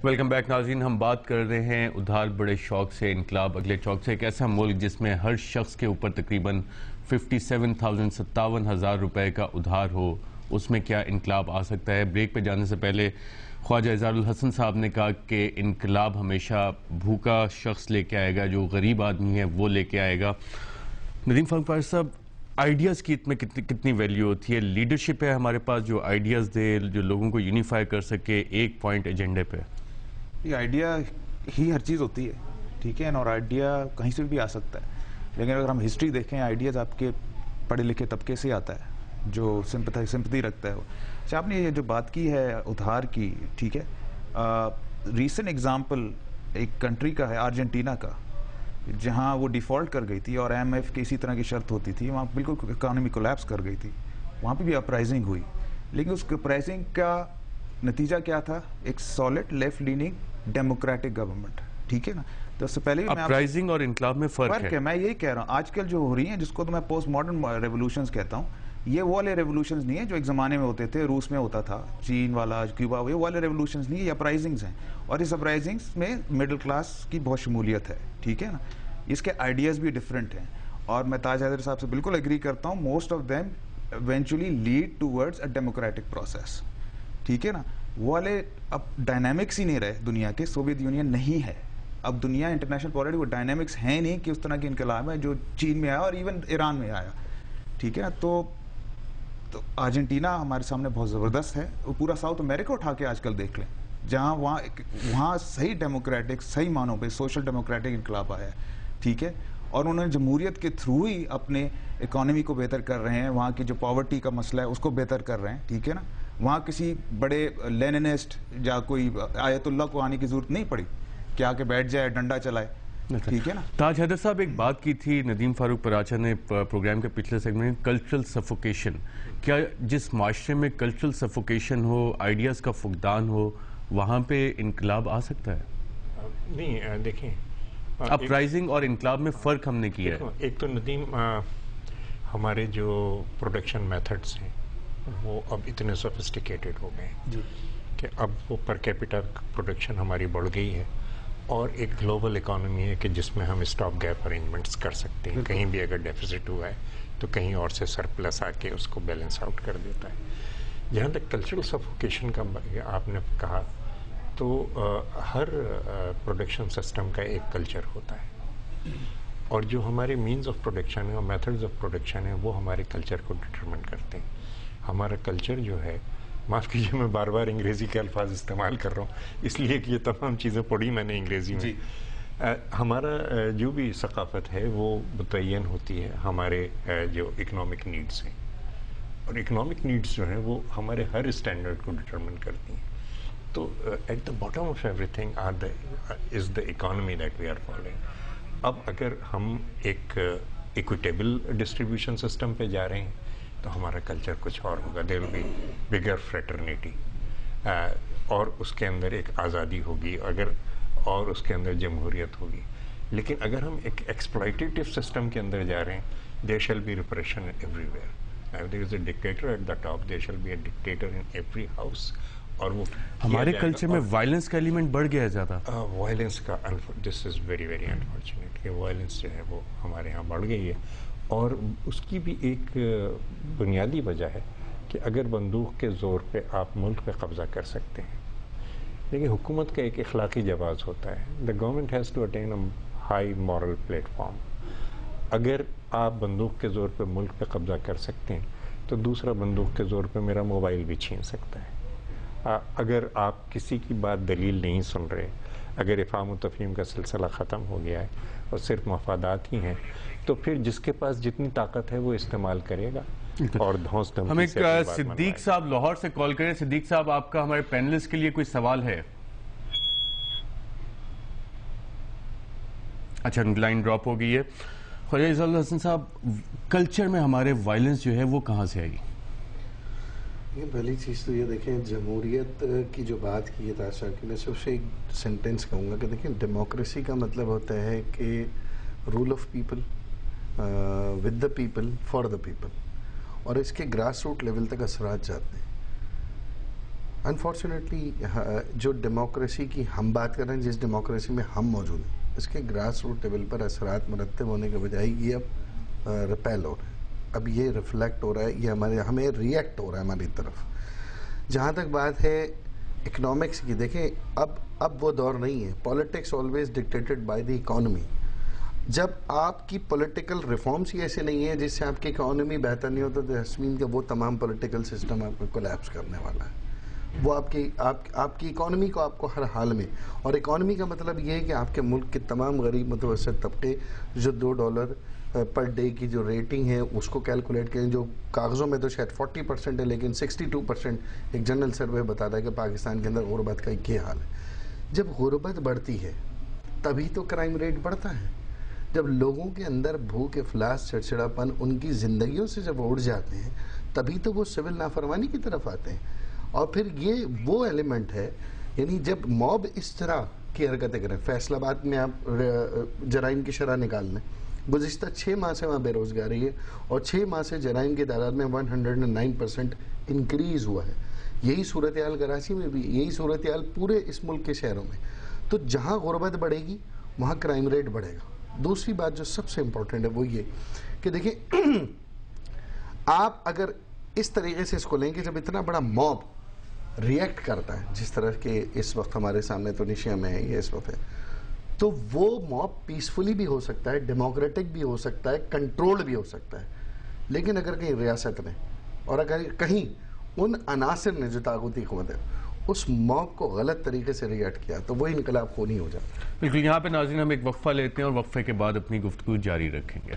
Welcome back ناظرین. ہم بات کر رہے ہیں ادھار بڑے شوق سے انقلاب اگلے چوک سے. ایک ایسا ملک جس میں ہر شخص کے اوپر تقریباً 57,000 روپے کا ادھار ہو, اس میں کیا انقلاب آ سکتا ہے؟ بریک پہ جانے سے پہلے خواجہ اظہار الحسن صاحب نے کہا کہ انقلاب ہمیشہ بھوکا شخص لے کے آئے گا, جو غریب آدمی ہے وہ لے کے آئے گا. ندیم فاروق فارغ صاحب, آئیڈیاز کی میں کتنی ویلیو ہوتی ہے؟ لیڈرشپ ہے ہمارے پاس جو آئیڈیاز دے, جو لوگوں کو یونیفائی کر سکے ایک پوائنٹ ایجنڈے پہ. یہ آئیڈیا ہی ہر چیز ہوتی ہے, ٹھیک ہے, اور آئیڈیا کہیں سے بھی آ سکتا ہے, لیکن اگر ہم ہسٹری دیکھیں, آئیڈیاز آپ کے پڑھے لکھے طبقے سے آتا ہے جو سمپتھی رکھتا ہے. اچھا, آپ نے یہ جو بات کی ہے ادھار کی, ٹھیک ہے, ریسنٹ ایگزامپل ایک کنٹری کا ہے, ارجنٹینا کا, جہاں وہ ڈیفالٹ کر گئی تھی اور IMF کی اسی طرح کی شرط ہوتی تھی, وہاں بالکل اکانومی کولیپس کر گئی تھی, وہاں پہ بھی اپرائزنگ ہوئی, لیکن اس اپرائزنگ کا نتیجہ کیا تھا؟ ایک solid left leaning democratic government, ٹھیک ہے نا. تو اس سے پہلے اپرائزنگ اور انقلاب میں فرق ہے. میں یہی کہہ رہا ہوں, آج کل جو ہو رہی ہیں جس کو تو میں پوسٹ ماڈرن ریولوشنز کہتا ہوں, یہ وہ والے ریولوشنز نہیں ہیں جو ایک زمانے میں ہوتے تھے, روس میں ہوتا تھا, چین والا, کیوبا, یہ والے ریولوشنز نہیں, یہ اپرائزنگز ہیں, اور اس اپرائزنگز میں مڈل کلاس کی بہت شمولیت ہے, ٹھیک ہے نا. اس کے آئیڈیاز بھی ڈفرینٹ ہیں, اور میں تاج حیدر صاحب سے بالکل ایگری کرتا ہوں, most of them eventually lead towards a democratic process, ٹھیک ہے نا. وہ والے اب ڈائنامکس ہی نہیں رہے دنیا کے, سوویت یونین نہیں ہے اب دنیا انٹرنیشنل پالیٹی, وہ ڈائنامکس ہیں نہیں کہ اس طرح کے انقلاب ہے جو چین میں آیا اور ایون ایران میں آیا, ٹھیک ہے نا. تو ارجنٹینا ہمارے سامنے بہت زبردست ہے, وہ پورا ساؤتھ امریکہ اٹھا کے آج کل دیکھ لیں, جہاں وہاں صحیح ڈیموکریٹک, صحیح معنوں پہ سوشل ڈیموکریٹک انقلاب آیا ہے, ٹھیک ہے, اور انہوں نے جمہوریت کے تھرو ہی اپنے اکانومی کو بہتر کر رہے ہیں, وہاں کی جو پاورٹی کا مسئلہ ہے اس کو بہتر کر رہے ہیں, ٹھیک ہے نا. وہاں کسی بڑے لیننسٹ یا کوئی آیت اللہ کو آنے کی ضرورت نہیں پڑی کہ آ کے بیٹھ جائے, ڈنڈا چلائے, ٹھیک ہے نا. تاج حیدر صاحب ایک بات کی تھی ندیم فاروق پراچا نے پروگرام کے پچھلے سیگمنٹ میں, کلچرل سفوکیشن. کیا جس معاشرے میں کلچرل سفوکیشن ہو, آئیڈیاز کا فقدان ہو, وہاں پہ انقلاب آ سکتا ہے؟ نہیں, دیکھیں, اپرائزنگ اور انقلاب میں فرق ہم نے کیا ہے. ایک تو ندیم, ہمارے جو پروڈکشن میتھڈز ہیں وہ اب اتنے سوفسٹیکیٹڈ ہو گئے ہیں کہ اب وہ پر کیپٹا پروڈکشن ہماری بڑھ گئی ہے, اور ایک گلوبل اکانومی ہے کہ جس میں ہم اسٹاپ گیپ ارینجمنٹس کر سکتے ہیں. کہیں بھی اگر ڈیفیسٹ ہوا ہے تو کہیں اور سے سرپلس آ کے اس کو بیلنس آؤٹ کر دیتا ہے. جہاں تک کلچرل سفوکیشن کا آپ نے کہا, تو ہر پروڈکشن سسٹم کا ایک کلچر ہوتا ہے, اور جو ہمارے مینز آف پروڈکشن ہے اور میتھڈز آف پروڈکشن ہے وہ ہمارے کلچر کو ڈٹرمن کرتے ہیں. ہمارا کلچر جو ہے, معاف کیجیے میں بار بار انگریزی کے الفاظ استعمال کر رہا ہوں اس لیے کہ یہ تمام چیزیں پڑھی میں نے انگریزی میں. ہمارا جو بھی ثقافت ہے وہ متعین ہوتی ہے ہمارے جو اکنامک نیڈس ہیں, اور اکنامک نیڈس جو ہیں وہ ہمارے ہر اسٹینڈرڈ کو ڈٹرمن کرتی ہیں. تو at the bottom of everything is the economy that we are following. اب اگر ہم ایک ایکویٹیبل ڈسٹریبیوشن سسٹم پہ جا رہے ہیں تو ہمارا کلچر کچھ اور ہوگا. دیر ول بی بگر فریٹرنیٹی, اور اس کے اندر ایک آزادی ہوگی, اور اس کے اندر جمہوریت ہوگی. لیکن اگر ہم ایک ایکسپلائٹیو سسٹم کے اندر جا رہے ہیں, there shall be repression everywhere. There is a dictator at the top, there shall be a dictator in every house. اور وہ ہمارے کلچر میں وائلنس کا ایلیمنٹ بڑھ گیا ہے زیادہ. وائلنس کا, دس از ویری ویری انفارچونیٹ کہ وائلنس جو ہے وہ ہمارے یہاں بڑھ گئی ہے. اور اس کی بھی ایک بنیادی وجہ ہے کہ اگر بندوق کے زور پہ آپ ملک پہ قبضہ کر سکتے ہیں, لیکن حکومت کا ایک اخلاقی جواز ہوتا ہے. The government has to attain a high moral platform. اگر آپ بندوق کے زور پہ ملک پہ قبضہ کر سکتے ہیں تو دوسرا بندوق کے زور پہ میرا موبائل بھی چھین سکتا ہے. اگر آپ کسی کی بات دلیل نہیں سن رہے, اگر افہام و تفہیم کا سلسلہ ختم ہو گیا ہے اور صرف مفادات ہی ہیں, تو پھر جس کے پاس جتنی طاقت ہے وہ استعمال کرے گا. اور ہم ایک صدیق صاحب لاہور سے کال کریں. صدیق صاحب, آپ کا ہمارے پینلسٹ کے لیے کوئی سوال ہے؟ اچھا, لائن ڈراپ ہو گئی ہے. خواجہ اظہار الحسن صاحب, کلچر میں ہمارے وائلنس جو ہے وہ کہاں سے آئے گی؟ یہ پہلی چیز تو یہ دیکھیں, جمہوریت کی جو بات کی ہے تاج صاحب کی, میں صرف سے ایک سینٹینس کہوں گا کہ دیکھیں, ڈیموکریسی کا مطلب ہوتا ہے کہ rule of people with the people for the people, اور اس کے گراس روٹ لیول تک اثرات جاتے ہیں. انفارچونیٹلی جو ڈیموکریسی کی ہم بات کر رہے ہیں، جس ڈیموکریسی میں ہم موجود ہیں، اس کے گراس روٹ لیول پر اثرات مرتب ہونے کے بجائے یہ اب ریپیل ہو رہا ہے، اب یہ ریفلیکٹ ہو رہا ہے، یہ ہمیں ریئیکٹ ہو رہا ہے ہماری طرف. جہاں تک بات ہے اکنامکس کی، دیکھیں اب وہ دور نہیں ہے. Politics always dictated by the economy. جب آپ کی پولیٹیکل ریفارمز ہی ایسے نہیں ہیں جس سے آپ کی اکانومی بہتر نہیں ہوتا، تو حسمین کا وہ تمام پولیٹیکل سسٹم آپ کو کولیپس کرنے والا ہے. وہ آپ کی اکانومی کو آپ کو ہر حال میں، اور اکانومی کا مطلب یہ ہے کہ آپ کے ملک کے تمام غریب متوسط طبقے جو $2 پر ڈے کی جو ریٹنگ ہے اس کو کیلکولیٹ کریں، جو کاغذوں میں تو شاید 40% ہے لیکن 62% ایک جنرل سروے بتاتا ہے کہ پاکستان کے اندر غربت کا کیا حال ہے. جب غربت بڑھتی ہے تبھی تو کرائم ریٹ بڑھتا ہے. جب لوگوں کے اندر بھوک، افلاس، چڑچڑاپن ان کی زندگیوں سے جب اڑ جاتے ہیں تبھی تو وہ سول نافرمانی کی طرف آتے ہیں. اور پھر یہ وہ ایلیمنٹ ہے، یعنی جب موب اس طرح کی حرکتیں کریں. فیصل آباد میں آپ جرائم کی شرح نکال لیں، گزشتہ 6 ماہ سے وہاں بے روزگاری ہے، اور 6 ماہ سے جرائم کی تعداد میں 109% انکریز ہوا ہے. یہی صورتحال کراچی میں بھی، یہی صورتحال پورے اس ملک کے شہروں میں. تو جہاں غربت بڑھے گی وہاں کرائم ریٹ بڑھے گا. دوسری بات جو سب سے امپورٹنٹ ہے وہ یہ کہ دیکھیں، آپ اگر اس طریقے سے اس کو لیں کہ جب اتنا بڑا موب ریئیکٹ کرتا ہے جس طرح کہ اس وقت ہمارے سامنے ٹونیشیا میں ہے، یہ اس وقت ہے، تو وہ موب پیسفلی بھی ہو سکتا ہے، ڈیموکریٹک بھی ہو سکتا ہے، کنٹرول بھی ہو سکتا ہے. لیکن اگر کہیں ریاست نے اور اگر کہیں ان عناصر نے جو طاغوتی قوت ہے اس موب کو غلط طریقے سے ریئیکٹ کیا تو وہ انقلاب خونی ہو جاتا ہے. بالکل. یہاں پہ ناظرین ہم ایک وقفہ لیتے ہیں اور وقفے کے بعد اپنی گفتگو جاری رکھیں گے.